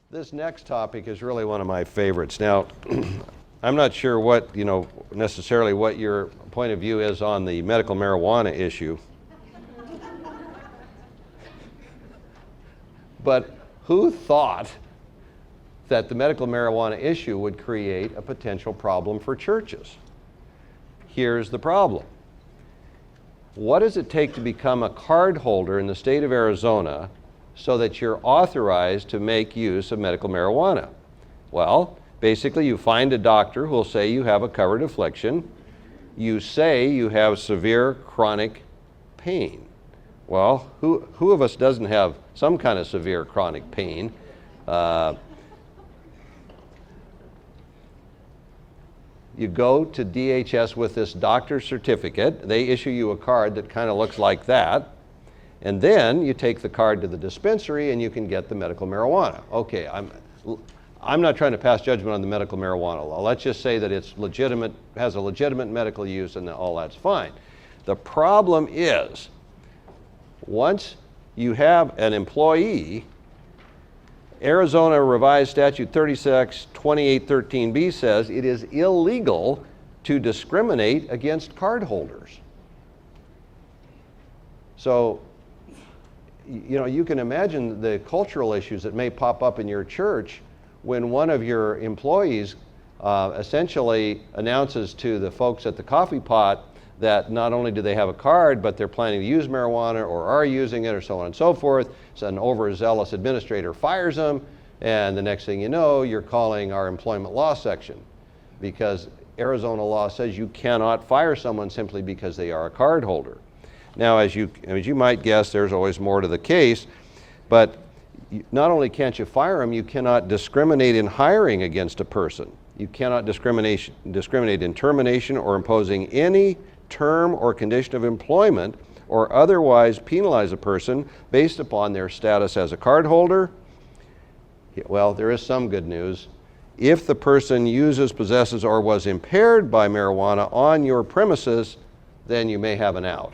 This next topic is really one of my favorites. Now, I'm not sure what, necessarily what your point of view is on the medical marijuana issue. But who thought that the medical marijuana issue would create a potential problem for churches? Here's the problem. What does it take to become a card holder in the state of Arizona so that you're authorized to make use of medical marijuana? Well, basically you find a doctor who will say you have a covered affliction. You say you have severe chronic pain. Well, who of us doesn't have some kind of severe chronic pain? You go to DHS with this doctor's certificate. They issue you a card that kind of looks like that. And then you take the card to the dispensary and you can get the medical marijuana. Okay, I'm not trying to pass judgment on the medical marijuana law. Let's just say that it's legitimate, has a legitimate medical use, and all that's fine. The problem is, once you have an employee, Arizona Revised Statute 36-2813B says it is illegal to discriminate against card holders. So, you can imagine the cultural issues that may pop up in your church when one of your employees essentially announces to the folks at the coffee pot that not only do they have a card, but they're planning to use marijuana or are using it or so on and so forth. So an overzealous administrator fires them, and the next thing you know, you're calling our employment law section, because Arizona law says you cannot fire someone simply because they are a card holder. Now, as you might guess, there's always more to the case, but not only can't you fire them, you cannot discriminate in hiring against a person. You cannot discriminate in termination or imposing any term or condition of employment or otherwise penalize a person based upon their status as a card holder. Well, there is some good news. If the person uses, possesses, or was impaired by marijuana on your premises, then you may have an out.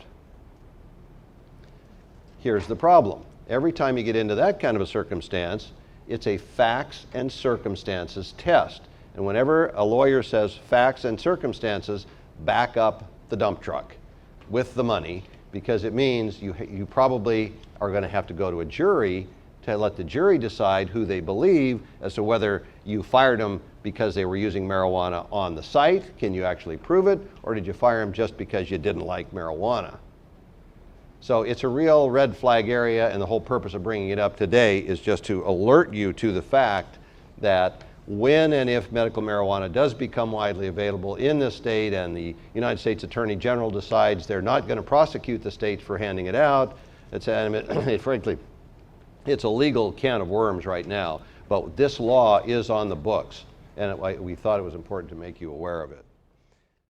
Here's the problem. Every time you get into that kind of a circumstance, it's a facts and circumstances test. And whenever a lawyer says facts and circumstances, back up the dump truck with the money, because it means you probably are going to have to go to a jury to let the jury decide who they believe as to whether you fired them because they were using marijuana on the site. Can you actually prove it? Or did you fire them just because you didn't like marijuana? So it's a real red flag area, and the whole purpose of bringing it up today is just to alert you to the fact that when and if medical marijuana does become widely available in this state and the United States Attorney General decides they're not going to prosecute the states for handing it out, frankly, it's a legal can of worms right now. But this law is on the books, and we thought it was important to make you aware of it.